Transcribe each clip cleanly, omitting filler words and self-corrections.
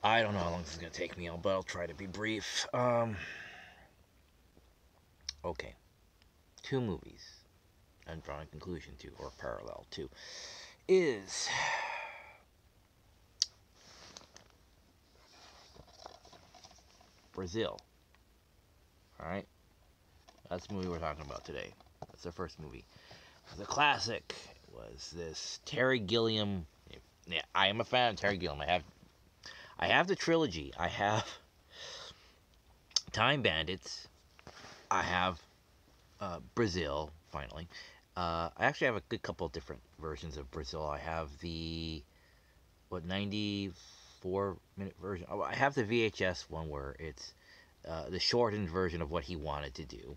I don't know how long this is going to take me, but I'll try to be brief. Okay. Two movies I'm drawing a conclusion to, or parallel to, is Brazil. Alright? That's the movie we're talking about today. That's the first movie. The classic was this Terry Gilliam. Yeah, I am a fan of Terry Gilliam. I have the trilogy. I have Time Bandits. I have Brazil, finally. I actually have a good couple of different versions of Brazil. I have the 94-minute version. Oh, I have the VHS one where it's the shortened version of what he wanted to do.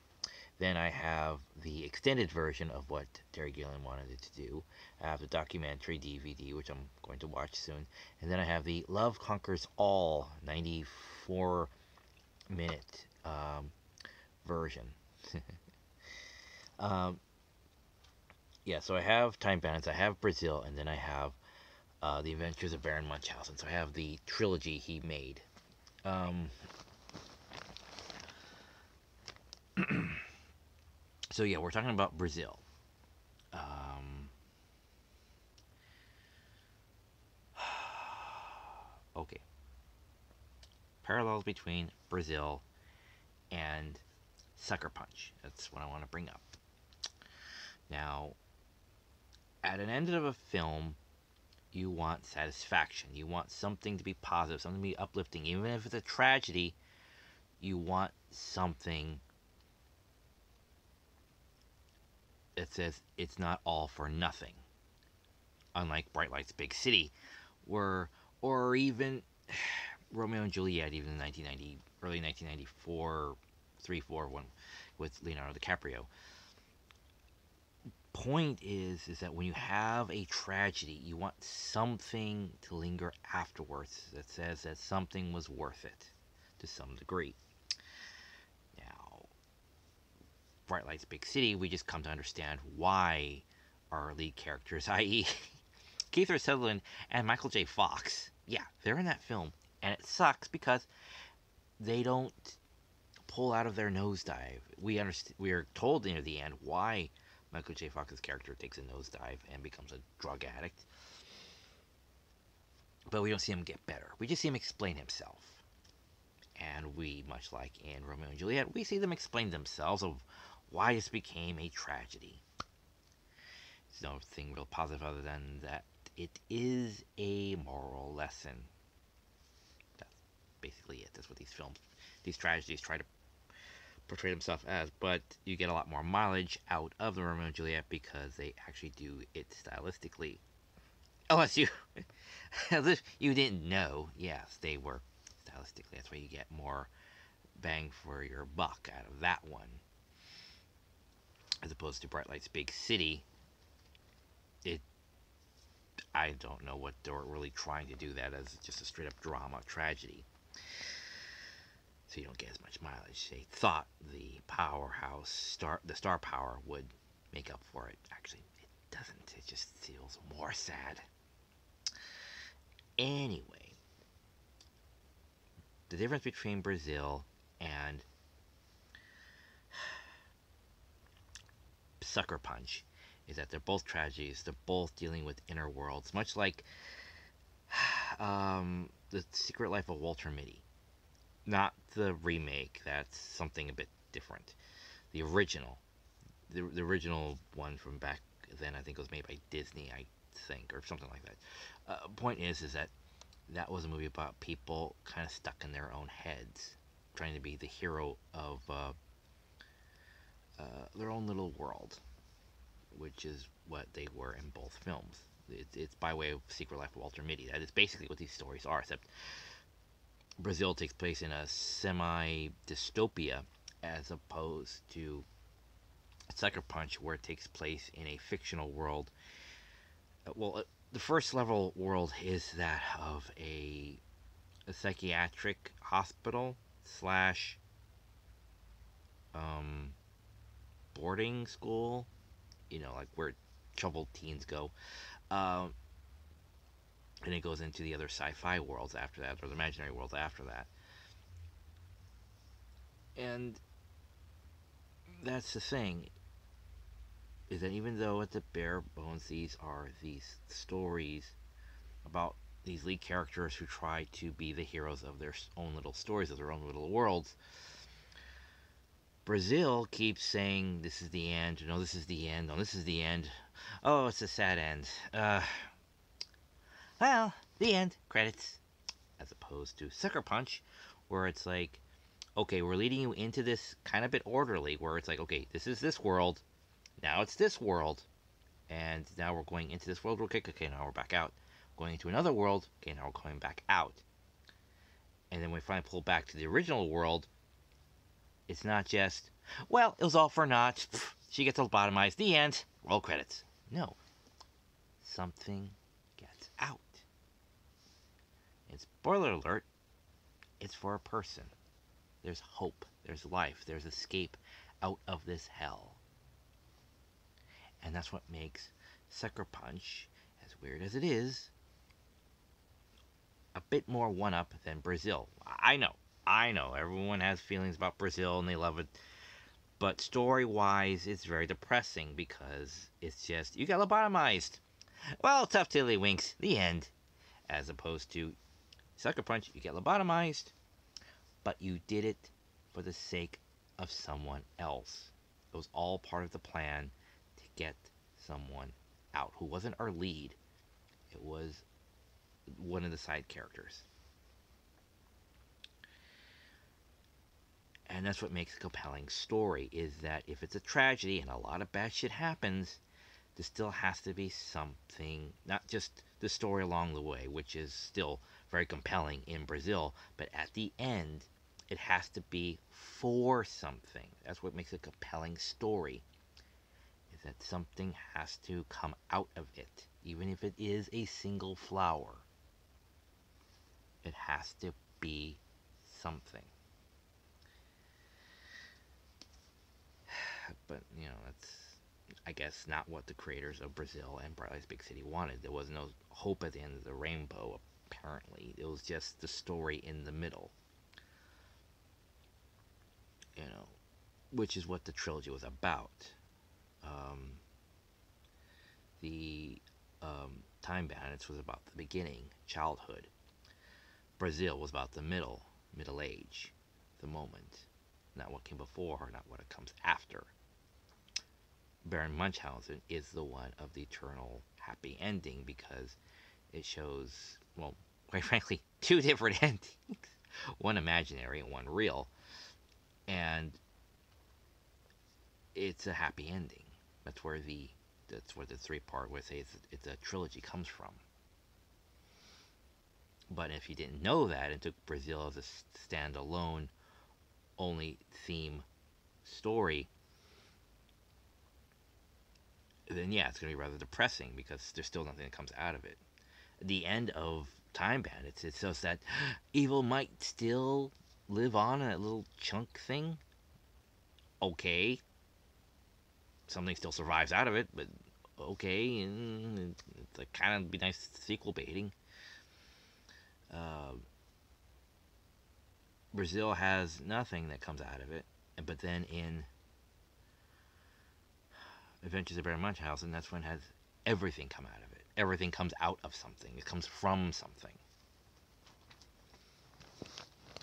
Then I have the extended version of what Terry Gilliam wanted it to do. I have the documentary DVD, which I'm going to watch soon. And then I have the Love Conquers All 94-minute version. um, yeah, so I have Time Bandits, I have Brazil, and then I have The Adventures of Baron Munchausen. So I have the trilogy he made. So yeah, we're talking about Brazil. Um, okay, parallels between Brazil and Sucker Punch. That's what I want to bring up. Now, at an end of a film, you want satisfaction. You want something to be positive, something to be uplifting. Even if it's a tragedy, you want something that says it's not all for nothing. Unlike Bright Lights Big City, or even Romeo and Juliet, even in 1990, early 1994, 3, 4, 1, with Leonardo DiCaprio. Point is that when you have a tragedy, you want something to linger afterwards that says that something was worth it to some degree. Now, Bright Lights Big City, we just come to understand why our lead characters, i.e., Kiefer Sutherland and Michael J. Fox, yeah, they're in that film, and it sucks because they don't pull out of their nosedive. We are told near the end why Michael J. Fox's character takes a nosedive and becomes a drug addict. But we don't see him get better. We just see him explain himself. And we, much like in Romeo and Juliet, we see them explain themselves of why this became a tragedy. There's nothing real positive other than that it is a moral lesson. That's basically it. That's what these tragedies try to portray themselves as, but you get a lot more mileage out of the Romeo and Juliet because they actually do it stylistically. Unless you didn't know, yes, they were stylistically. That's why you get more bang for your buck out of that one, as opposed to Bright Lights Big City. I don't know what they were really trying to do that as just a straight up drama tragedy. So you don't get as much mileage. They thought the the star power would make up for it. Actually, it doesn't. It just feels more sad. Anyway, the difference between Brazil and Sucker Punch is that they're both tragedies. They're both dealing with inner worlds, much like The Secret Life of Walter Mitty. Not the remake. That's something a bit different. The original, the original one from back then, I think it was made by Disney, I think, or something like that. Point is that was a movie about people kind of stuck in their own heads, trying to be the hero of their own little world, which is what they were in both films. It's by way of Secret Life of Walter Mitty. That is basically what these stories are, except Brazil takes place in a semi-dystopia as opposed to Sucker Punch, where it takes place in a fictional world. The first level world is that of a psychiatric hospital slash boarding school, like where troubled teens go. And it goes into the other sci-fi worlds after that, or the imaginary worlds after that. And that's the thing, is that even though at the bare bones these are these stories about these lead characters who try to be the heroes of their own little stories, of their own little worlds, Brazil keeps saying this is the end, no, this is the end, no, this is the end. Oh, it's a sad end. Well, the end, credits. As opposed to Sucker Punch, where it's like, okay, we're leading you into this kind of bit orderly, where it's like, okay, this is this world, now it's this world, and now we're going into this world real quick, okay, now we're back out. Going into another world, okay, now we're going back out. And then when we finally pull back to the original world, it's not just, well, it was all for naught, she gets lobotomized, the end, roll credits. No. Something gets out. And spoiler alert, it's for a person. There's hope, there's life, there's escape out of this hell. And that's what makes Sucker Punch, as weird as it is, a bit more one-up than Brazil. I know, everyone has feelings about Brazil and they love it. But story-wise, it's very depressing because it's just, you got lobotomized. Well, tough tiddlywinks, the end. As opposed to Sucker Punch, you get lobotomized, but you did it for the sake of someone else. It was all part of the plan to get someone out who wasn't our lead. It was one of the side characters. And that's what makes a compelling story, is that if it's a tragedy and a lot of bad shit happens, there still has to be something, not just the story along the way, which is still very compelling in Brazil, but at the end, it has to be for something. That's what makes a compelling story, is that something has to come out of it, even if it is a single flower. It has to be something. But, that's, I guess, not what the creators of Brazil and Bright Lights Big City wanted. There was no hope at the end of the rainbow, apparently. It was just the story in the middle. Which is what the trilogy was about. The Time Bandits was about the beginning, childhood. Brazil was about the middle age, the moment. Not what came before, not what comes after. Baron Munchausen is the one of the eternal happy ending because it shows, well, quite frankly, two different endings. One imaginary and one real. And it's a happy ending. That's where the three-part, where say it's a trilogy comes from. But if you didn't know that and took Brazil as a standalone, only theme story, then yeah, it's going to be rather depressing because there's still nothing that comes out of it. The end of Time Bandits, it shows that evil might still live on in that little chunk thing. Okay. Something still survives out of it, but okay. And it's like, kind of be nice sequel baiting. Brazil has nothing that comes out of it. But then in Adventures of Baron Munchausen, that's when it has everything come out of it. Everything comes out of something. It comes from something.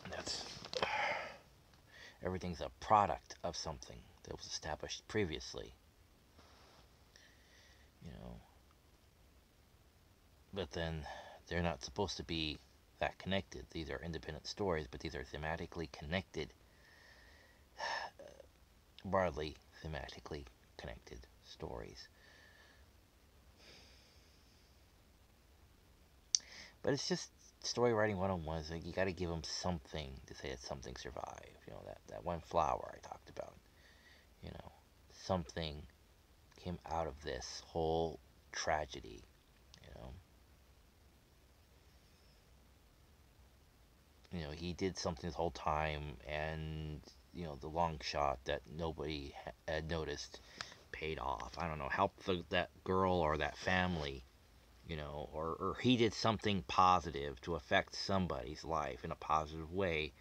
And that's... everything's a product of something that was established previously. But then they're not supposed to be that connected. These are independent stories, but these are thematically connected. Broadly thematically connected stories. But it's just story writing 101. Like, you got to give them something to say that something survived. That one flower I talked about. Something came out of this whole tragedy. He did something this whole time, and the long shot that nobody had noticed paid off. I don't know, helped that girl or that family, or he did something positive to affect somebody's life in a positive way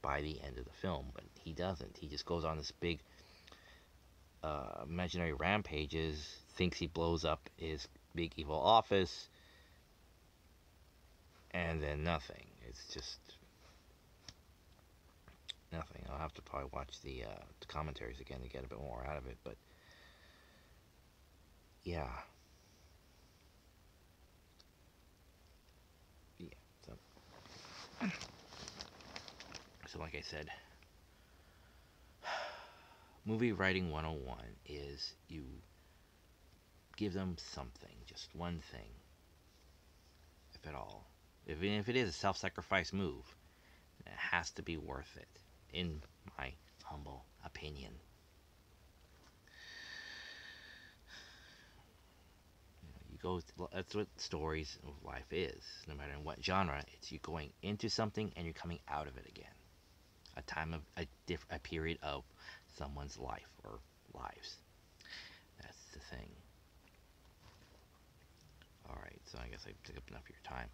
by the end of the film. But he doesn't. He just goes on this big imaginary rampages, thinks he blows up his big evil office, and then nothing. It's just nothing. I'll have to probably watch the commentaries again to get a bit more out of it. But yeah, yeah. So like I said, movie writing 101 is you give them something, just one thing, if at all. Even if it is a self-sacrifice move, it has to be worth it, in my humble opinion. You go. That's what stories of life is. No matter in what genre, it's you going into something and you're coming out of it again. A time of a period of someone's life or lives. That's the thing. All right, so I guess I took up enough of your time.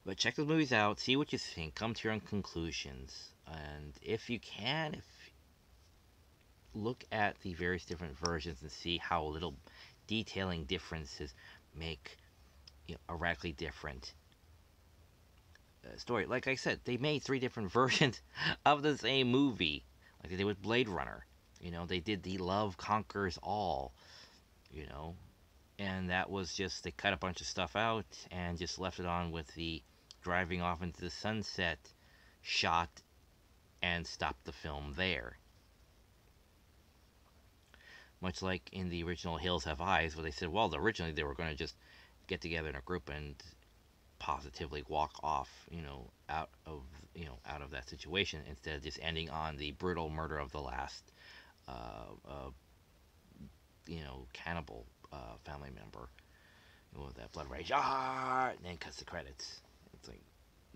But check those movies out, see what you think, come to your own conclusions, and if you can, if look at the various different versions and see how little detailing differences make a radically different story. Like I said, they made 3 different versions of the same movie, like they did with Blade Runner. They did the Love Conquers All. You know, and that was just they cut a bunch of stuff out and just left it on with the driving off into the sunset shot and stopped the film there. Much like in the original Hills Have Eyes, where they said, well, originally they were going to just get together in a group and positively walk off, out of that situation instead of just ending on the brutal murder of the last, cannibal family member with that blood rage, and then cuts the credits. It's like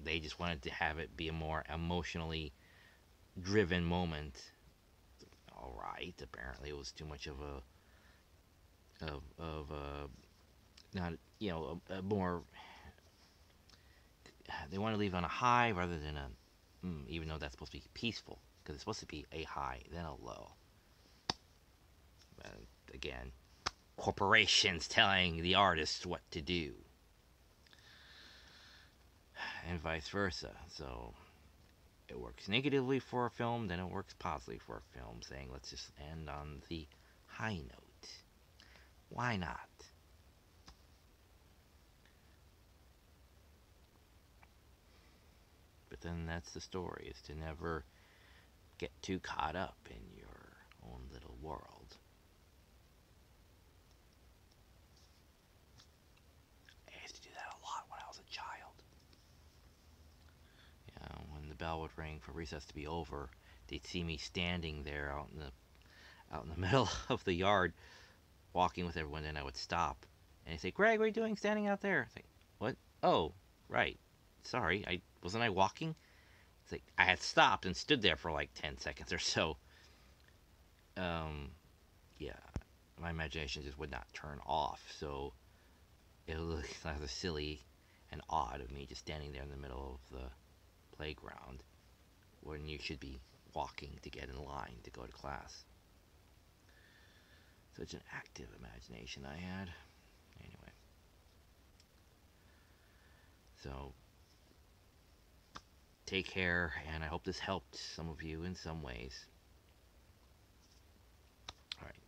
they just wanted to have it be a more emotionally driven moment. All right, apparently it was too much of a not a more. They want to leave on a high rather than a, even though that's supposed to be peaceful, because it's supposed to be a high then a low. But again, corporations telling the artists what to do, and vice versa. So it works negatively for a film, then it works positively for a film, saying let's just end on the high note. Why not? But then that's the story, is to never get too caught up in your own little world. I used to do that a lot when I was a child. When the bell would ring for recess to be over, they'd see me standing there out in the middle of the yard, walking with everyone. Then I would stop, and they'd say, "Greg, what are you doing standing out there?" I say, "What? Oh, right. Sorry, I wasn't I walking?" It's like I had stopped and stood there for like 10 seconds or so. Um, yeah, my imagination just would not turn off, so it looked rather silly and odd of me just standing there in the middle of the playground when you should be walking to get in line to go to class. Such an active imagination I had. Anyway, so take care, and I hope this helped some of you in some ways. All right,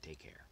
take care.